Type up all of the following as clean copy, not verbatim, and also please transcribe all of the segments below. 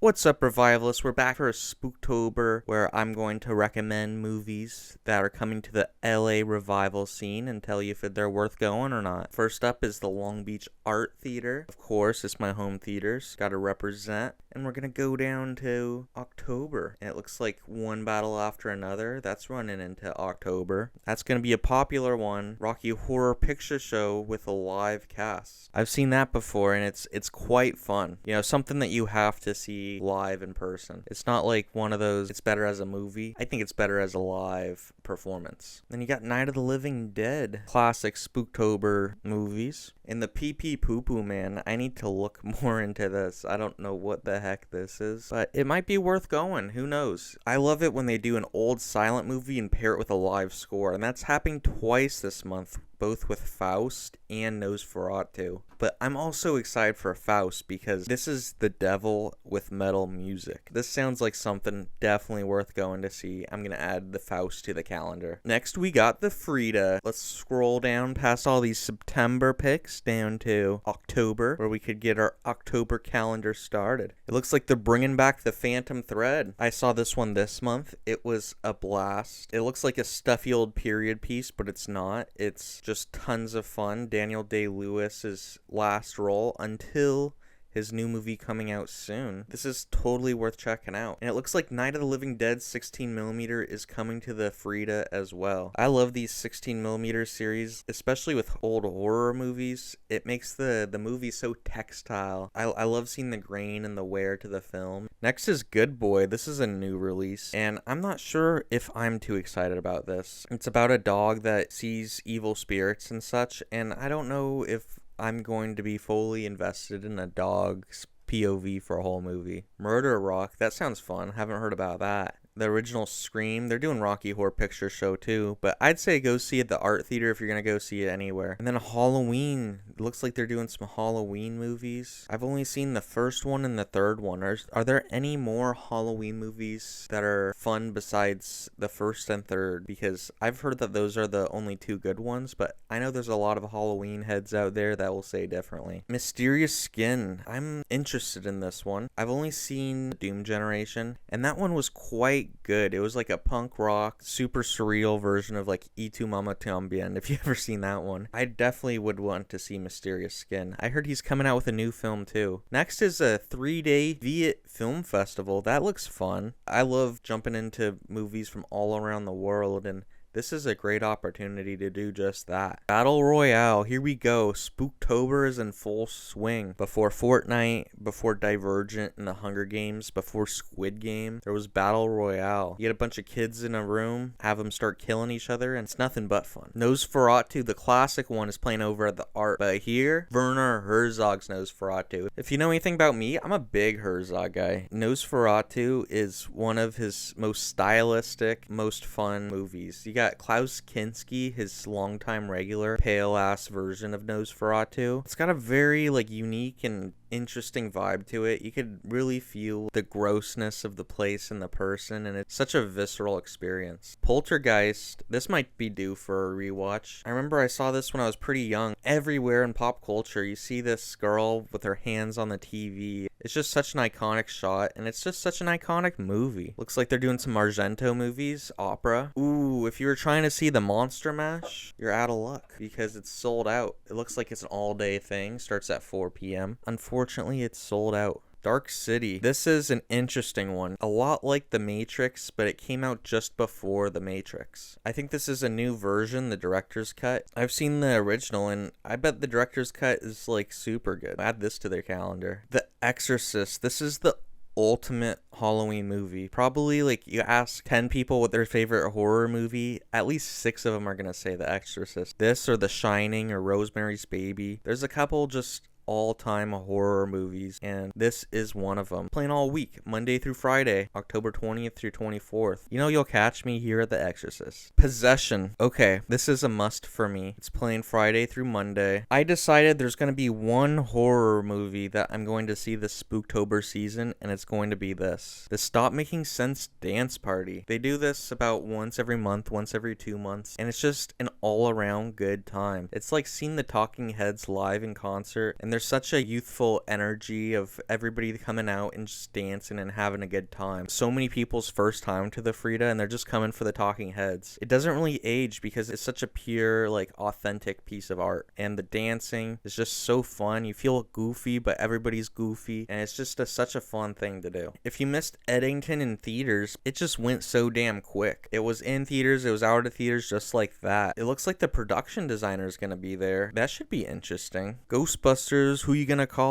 What's up, Revivalists? We're back for a Spooktober where I'm going to recommend movies that are coming to the LA revival scene and tell you if they're worth going or not. First up is the Long Beach Art Theater. Of course, it's my home theaters. Gotta represent. And we're gonna go down to October. And it looks like one battle after another. That's running into October. That's gonna be a popular one. Rocky Horror Picture Show with a live cast. I've seen that before and it's quite fun. You know, something that you have to see live in person. It's not like one of those, it's better as a movie. I think it's better as a live performance. Then you got Night of the Living Dead, classic Spooktober movies. And the Pee Poo Poo Man, I need to look more into this. I don't know what the heck this is, but it might be worth going. Who knows? I love it when they do an old silent movie and pair it with a live score, and that's happening twice this month, both with Faust and Nosferatu. But I'm also excited for Faust because this is the devil with metal music. This sounds like something definitely worth going to see. I'm going to add the Faust to the calendar. Next, we got the Frida. Let's scroll down past all these September picks down to October, where we could get our October calendar started. It looks like they're bringing back the Phantom Thread. I saw this one this month. It was a blast. It looks like a stuffy old period piece, but it's not. It's just tons of fun. Daniel Day-Lewis's last role until his new movie coming out soon. This is totally worth checking out. And it looks like Night of the Living Dead 16mm is coming to the Frida as well. I love these 16mm series, especially with old horror movies. It makes the movie so textile. I love seeing the grain and the wear to the film. Next is Good Boy. This is a new release, and I'm not sure if I'm too excited about this. It's about a dog that sees evil spirits and such, and I don't know if I'm going to be fully invested in a dog's POV for a whole movie. Murder Rock, that sounds fun. Haven't heard about that. The original Scream, they're doing Rocky Horror Picture Show too, but I'd say go see it at the art theater if you're going to go see it anywhere. And then Halloween, it looks like they're doing some Halloween movies. I've only seen the first one and the third one. Are there any more Halloween movies that are fun besides the first and third? Because I've heard that those are the only two good ones, but I know there's a lot of Halloween heads out there that will say differently. Mysterious Skin, I'm interested in this one. I've only seen Doom Generation, and that one was quite good. It was like a punk rock, super surreal version of like Y Tu Mama Tambien, if you ever seen that one. I definitely would want to see Mysterious Skin. I heard he's coming out with a new film too. Next is a 3-day Viet Film Festival. That looks fun. I love jumping into movies from all around the world, and this is a great opportunity to do just that. Battle Royale, here we go. Spooktober is in full swing. Before Fortnite, before Divergent and the Hunger Games, before Squid Game, there was Battle Royale. You get a bunch of kids in a room, have them start killing each other, and it's nothing but fun. Nosferatu, the classic one, is playing over at the Art, but here, Werner Herzog's Nosferatu. If you know anything about me, I'm a big Herzog guy. Nosferatu is one of his most stylistic, most fun movies. You got Klaus Kinski, his longtime regular, pale-ass version of Nosferatu. It's got a very, unique and interesting vibe to it. You could really feel the grossness of the place and the person, and it's such a visceral experience. Poltergeist, this might be due for a rewatch. I remember I saw this when I was pretty young. Everywhere in pop culture, you see this girl with her hands on the TV. It's just such an iconic shot, and it's just such an iconic movie. Looks like they're doing some Argento movies, opera. Ooh, if you were trying to see the Monster Mash, you're out of luck because it's sold out. It looks like it's an all-day thing, starts at 4 p.m. Unfortunately, it's sold out. Dark City. This is an interesting one. A lot like The Matrix, but it came out just before The Matrix. I think this is a new version, the director's cut. I've seen the original, and I bet the director's cut is super good. Add this to their calendar. The Exorcist. This is the ultimate Halloween movie. Probably you ask 10 people what their favorite horror movie, at least 6 of them are gonna say The Exorcist. This or The Shining or Rosemary's Baby. There's a couple just all-time horror movies, and this is one of them. Playing all week, Monday through Friday, October 20th through 24th. You know you'll catch me here at The Exorcist. Possession. Okay, this is a must for me. It's playing Friday through Monday. I decided there's going to be one horror movie that I'm going to see this Spooktober season, and it's going to be this. The Stop Making Sense Dance Party. They do this about once every month, once every 2 months, and it's just an all-around good time. It's like seeing the Talking Heads live in concert, and there's such a youthful energy of everybody coming out and just dancing and having a good time. So many people's first time to the Frida, and they're just coming for the talking heads. It doesn't really age because it's such a pure, like, authentic piece of art, and the dancing is just so fun. You feel goofy, but everybody's goofy, and it's just such a fun thing to do. If you missed Eddington in theaters, it just went so damn quick. It was in theaters, it was out of theaters just like that. It looks like the production designer is gonna be there. That should be interesting. Ghostbusters, who you gonna call?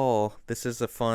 This is a fun,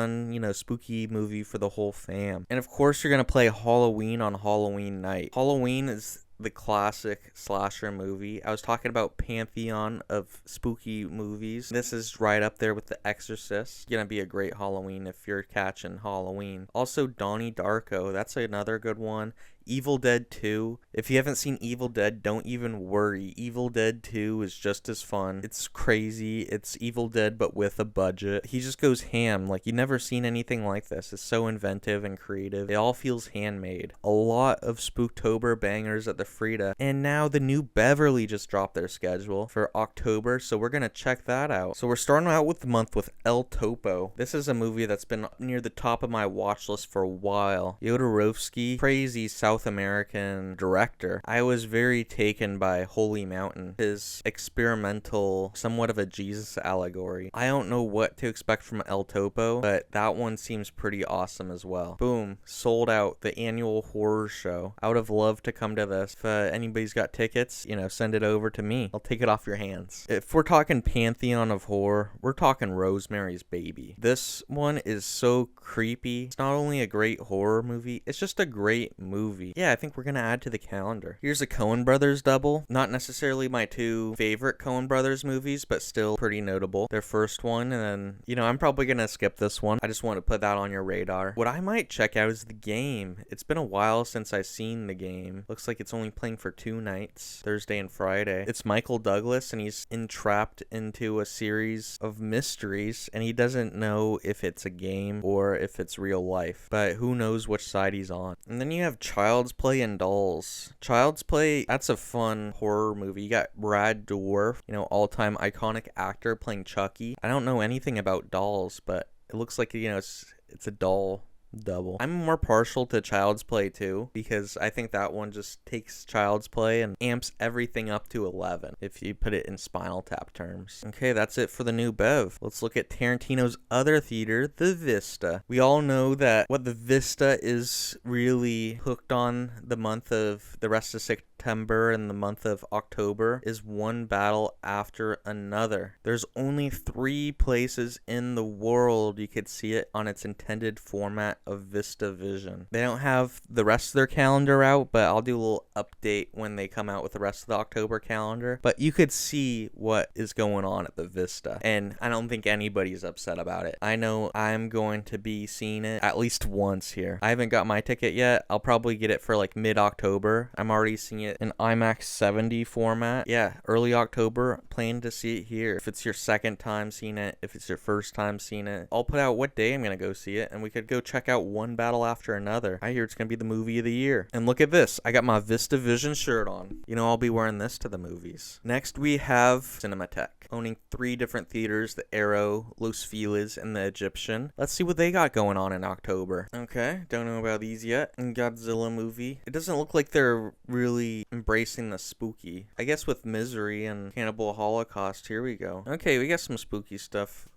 spooky movie for the whole fam. And of course you're gonna play Halloween on Halloween night. Halloween is the classic slasher movie. I was talking about pantheon of spooky movies. This is right up there with The Exorcist. It's gonna be a great Halloween if you're catching Halloween. Also, Donnie Darko. That's another good one. Evil Dead 2. If you haven't seen Evil Dead, don't even worry. Evil Dead 2 is just as fun. It's crazy. It's Evil Dead, but with a budget. He just goes ham. Like, you've never seen anything like this. It's so inventive and creative. It all feels handmade. A lot of Spooktober bangers at the Frida. And now the New Beverly just dropped their schedule for October, so we're gonna check that out. So we're starting out with the month with El Topo. This is a movie that's been near the top of my watch list for a while. Jodorowsky, crazy South American director. I was very taken by Holy Mountain, his experimental, somewhat of a Jesus allegory. I don't know what to expect from El Topo, but that one seems pretty awesome as well. Boom, sold out the annual horror show. I would have loved to come to this. If anybody's got tickets, send it over to me. I'll take it off your hands. If we're talking pantheon of horror, we're talking Rosemary's Baby. This one is so creepy. It's not only a great horror movie, it's just a great movie. Yeah, I think we're gonna add to the calendar. Here's a Coen Brothers double. Not necessarily my two favorite Coen Brothers movies, but still pretty notable. Their first one, and then, I'm probably gonna skip this one. I just want to put that on your radar. What I might check out is The Game. It's been a while since I've seen The Game. Looks like it's only playing for 2 nights, Thursday and Friday. It's Michael Douglas, and he's entrapped into a series of mysteries, and he doesn't know if it's a game or if it's real life, but who knows which side he's on. And then you have Child's Play and Dolls. Child's Play, that's a fun horror movie. You got Brad Dourif, all-time iconic actor playing Chucky. I don't know anything about dolls, but it looks like, it's a doll double. I'm more partial to Child's Play too, because I think that one just takes Child's Play and amps everything up to 11 if you put it in Spinal Tap terms. Okay, that's it for the new Bev. Let's look at Tarantino's other theater, the Vista. We all know that what the Vista is really hooked on the month of the rest of September and the month of October is one battle after another. There's only 3 places in the world you could see it on its intended format of Vista Vision. They don't have the rest of their calendar out, but I'll do a little update when they come out with the rest of the October calendar. But you could see what is going on at the Vista, and I don't think anybody's upset about it. I know I'm going to be seeing it at least once here. I haven't got my ticket yet. I'll probably get it for like mid-October. I'm already seeing it in IMAX 70 format. Yeah, early October. Plan to see it here. If it's your second time seeing it, if it's your first time seeing it, I'll put out what day I'm going to go see it, and we could go check out one battle after another. I hear it's going to be the movie of the year. And look at this. I got my Vista Vision shirt on. I'll be wearing this to the movies. Next, we have Cinematheque, owning 3 different theaters, the Arrow, Los Feliz, and the Egyptian. Let's see what they got going on in October. Okay, don't know about these yet. And Godzilla movie. It doesn't look like they're really embracing the spooky. I guess with Misery and Cannibal Holocaust, here we go. Okay, we got some spooky stuff.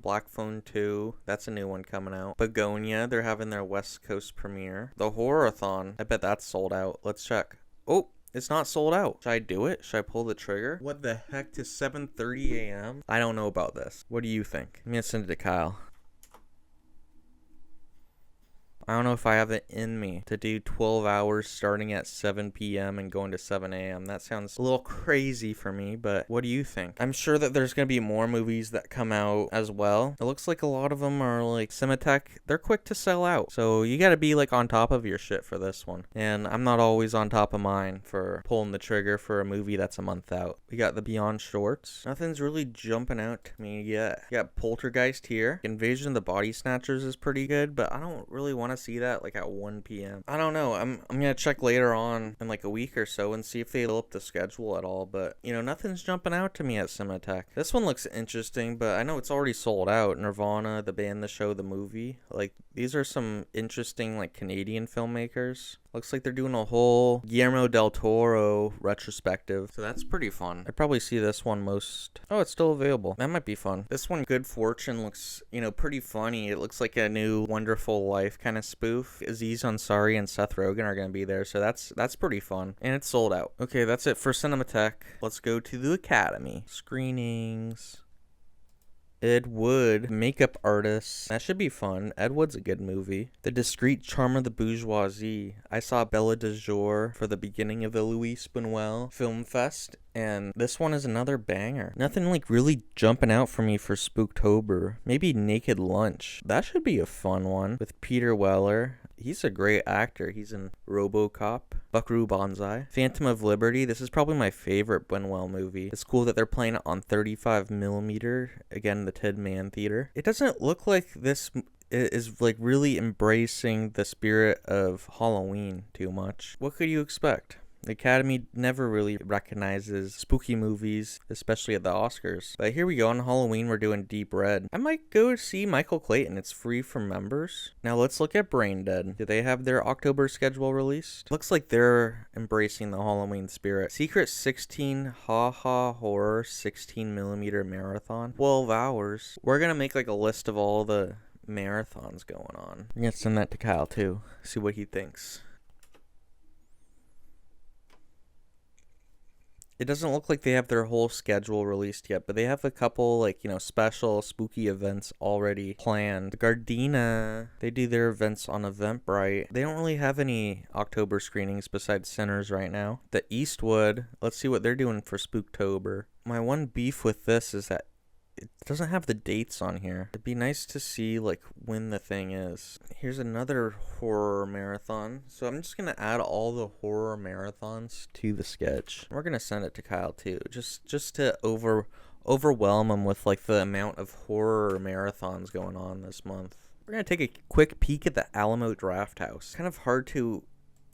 Black Phone 2, that's a new one coming out. Begonia, they're having their West Coast premiere. The Horror-a-thon, I bet that's sold out. Let's check. Oh, it's not sold out. Should I do it? Should I pull the trigger? What the heck, to 7:30 a.m.? I don't know about this. What do you think? I'm gonna send it to Kyle. I don't know if I have it in me to do 12 hours starting at 7 p.m. and going to 7 a.m. That sounds a little crazy for me, but what do you think? I'm sure that there's going to be more movies that come out as well. It looks like a lot of them are like Cinematheque. They're quick to sell out. So you got to be like on top of your shit for this one. And I'm not always on top of mine for pulling the trigger for a movie that's a month out. We got the Beyond Shorts. Nothing's really jumping out to me yet. We got Poltergeist here. Invasion of the Body Snatchers is pretty good, but I don't really want to to see that like at 1 p.m. I don't know. I'm gonna check later on in like a week or so and see if they fill up the schedule at all. But you know, nothing's jumping out to me at Cinematech. This one looks interesting, but I know it's already sold out. Nirvana, the band, the show, the movie. Like these are some interesting like Canadian filmmakers. Looks like they're doing a whole Guillermo del Toro retrospective. So that's pretty fun. I'd probably see this one most. Oh, it's still available. That might be fun. This one, Good Fortune, looks, you know, pretty funny. It looks like a new Wonderful Life kind of spoof. Aziz Ansari and Seth Rogen are going to be there. So that's pretty fun. And it's sold out. Okay, that's it for Cinematech. Let's go to the Academy. Screenings. Ed Wood, makeup artist. That should be fun. Ed Wood's a good movie. The Discreet Charm of the Bourgeoisie. I saw Bella de Jour for the beginning of the Louis Buñuel Film Fest, and this one is another banger. Nothing like really jumping out for me for Spooktober. Maybe Naked Lunch. That should be a fun one with Peter Weller. He's a great actor. He's in RoboCop, Buckaroo Banzai, Phantom of Liberty. This is probably my favorite Buñuel movie. It's cool that they're playing it on 35mm. Again, the Ted Mann Theater. It doesn't look like this is like really embracing the spirit of Halloween too much. What could you expect? The Academy never really recognizes spooky movies, especially at the Oscars. But here we go. On Halloween, we're doing Deep Red. I might go see Michael Clayton. It's free for members. Now let's look at Brain Dead. Do they have their October schedule released? Looks like they're embracing the Halloween spirit. Secret 16 Ha Ha Horror 16mm marathon. 12 hours. We're going to make like a list of all the marathons going on. I'm going to send that to Kyle too. See what he thinks. It doesn't look like they have their whole schedule released yet, but they have a couple, like, you know, special spooky events already planned. The Gardena, they do their events on Eventbrite. They don't really have any October screenings besides Sinners right now. The Eastwood, let's see what they're doing for Spooktober. My one beef with this is that it doesn't have the dates on here. It'd be nice to see like when the thing is. Here's another horror marathon. So I'm just gonna add all the horror marathons to the sketch. We're gonna send it to Kyle too, just to overwhelm him with like the amount of horror marathons going on this month. We're gonna take a quick peek at the Alamo Drafthouse. Kind of hard to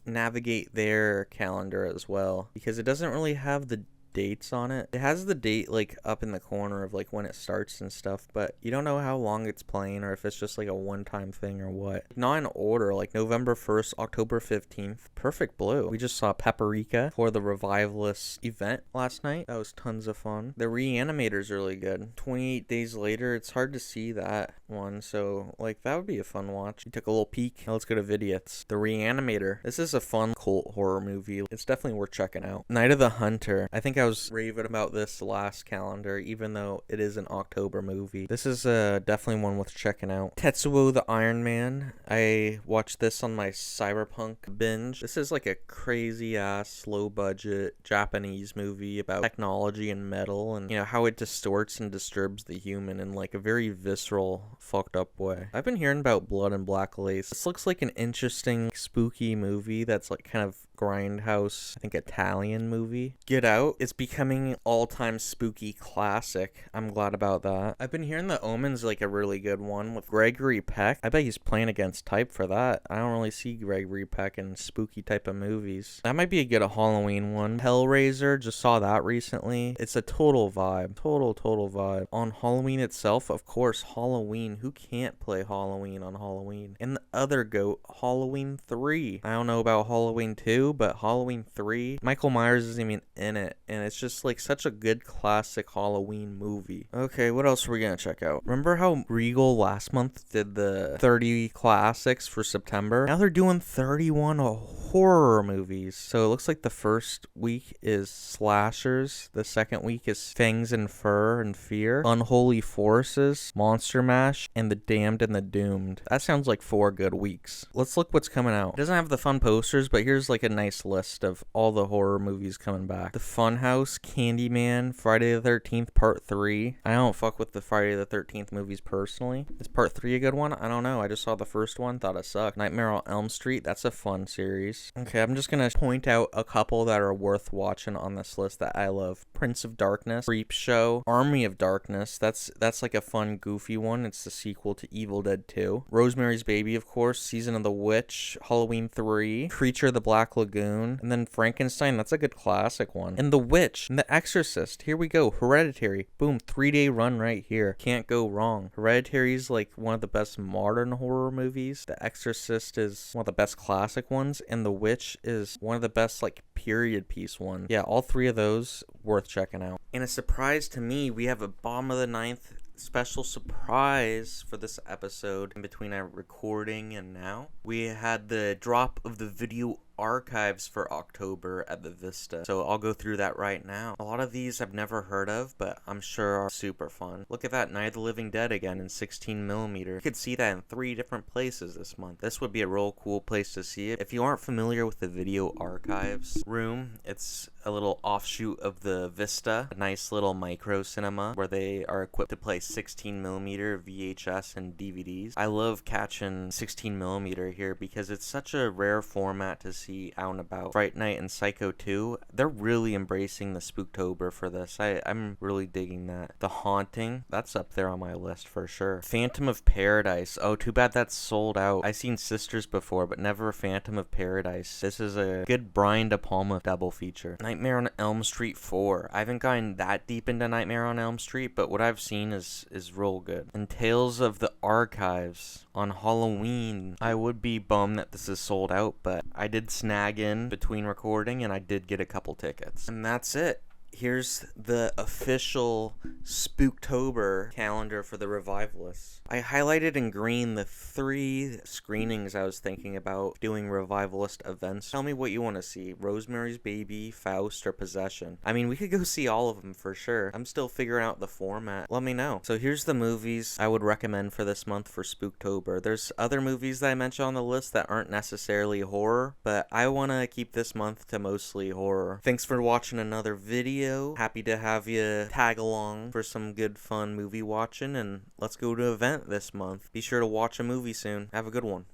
navigate their calendar as well because it doesn't really have the dates on it. It has the date like up in the corner of like when it starts and stuff, but you don't know how long it's playing or if it's just like a one-time thing or what. Not in order, like November 1st, October 15th, Perfect Blue. We just saw Paprika for the Revivalists event last night. That was tons of fun. The Reanimator's really good. 28 Days Later, it's hard to see that one, so like that would be a fun watch. We took a little peek. Now let's go to Vidiots. The Reanimator. This is a fun cult horror movie. It's definitely worth checking out. Night of the Hunter. I think I was raving about this last calendar, even though it is an October movie. This is definitely one worth checking out. Tetsuo the Iron Man. I watched this on my Cyberpunk binge. This is like a crazy ass, low budget Japanese movie about technology and metal and, you know, how it distorts and disturbs the human in like a very visceral, fucked up way. I've been hearing about Blood and Black Lace. This looks like an interesting, spooky movie that's like kind of grindhouse, I think Italian movie. Get Out, it's becoming all-time spooky classic. I'm glad about that. I've been hearing The Omen's like a really good one with Gregory Peck. I bet he's playing against type for that. I don't really see Gregory Peck in spooky type of movies. That might be a good Halloween one. Hellraiser, just saw that recently. It's a total vibe. Total vibe. On Halloween itself, of course, Halloween. Who can't play Halloween on Halloween? And the other goat, Halloween 3. I don't know about Halloween 2, but Halloween 3, Michael Myers isn't even in it, and it's just like such a good classic Halloween movie. Okay, what else are we gonna check out? Remember how Regal last month did the 30 classics for September? Now they're doing 31 horror movies. So it looks like the first week is slashers, the second week is Fangs and Fur and Fear, Unholy Forces, Monster Mash, and The Damned and the Doomed. That sounds like 4 good weeks. Let's look what's coming out. It doesn't have the fun posters, but here's like a nice list of all the horror movies coming back. The Funhouse, Candyman, Friday the 13th Part 3. I don't fuck with the Friday the 13th movies personally. Is Part 3 a good one? I don't know. I just saw the first one, thought it sucked. Nightmare on Elm Street, that's a fun series. Okay, I'm just gonna point out a couple that are worth watching on this list that I love. Prince of Darkness, Creep Show, Army of Darkness, that's like a fun, goofy one. It's the sequel to Evil Dead 2. Rosemary's Baby, of course, Season of the Witch, Halloween 3, Creature of the Black Lagoon, and then Frankenstein, that's a good classic one. And The Witch, and The Exorcist, here we go. Hereditary, boom, 3-day run right here. Can't go wrong. Hereditary is like one of the best modern horror movies. The Exorcist is one of the best classic ones, and The Witch is one of the best like period piece ones. Yeah, all three of those worth checking out. And a surprise to me, we have a Bomb of the Ninth special surprise for this episode. In between our recording and now, we had the drop of the video archives for October at the Vista, so I'll go through that right now. A lot of these I've never heard of, but I'm sure are super fun. Look at that, Night of the Living Dead again in 16mm. You could see that in 3 different places this month. This would be a real cool place to see it. If you aren't familiar with the video archives room, it's a little offshoot of the Vista, a nice little micro cinema where they are equipped to play 16mm VHS and DVDs. I love catching 16mm here because it's such a rare format to see out and about. Fright Night and Psycho 2, they're really embracing the Spooktober for this. I'm really digging that. The Haunting, that's up there on my list for sure. Phantom of Paradise, oh, too bad that's sold out. I've seen Sisters before, but never Phantom of Paradise. This is a good Brian De Palma double feature. Nightmare on Elm Street 4. I haven't gotten that deep into Nightmare on Elm Street, but what I've seen is real good. And Tales of the Archives on Halloween. I would be bummed that this is sold out, but I did snag in between recording and I did get a couple tickets. And that's it. Here's the official Spooktober calendar for the Revivalists. I highlighted in green the 3 screenings I was thinking about doing Revivalist events. Tell me what you want to see. Rosemary's Baby, Faust, or Possession. I mean, we could go see all of them for sure. I'm still figuring out the format. Let me know. So here's the movies I would recommend for this month for Spooktober. There's other movies that I mentioned on the list that aren't necessarily horror, but I want to keep this month to mostly horror. Thanks for watching another video. Happy to have you tag along for some good fun movie watching, and let's go to an event this month. Be sure to watch a movie soon. Have a good one.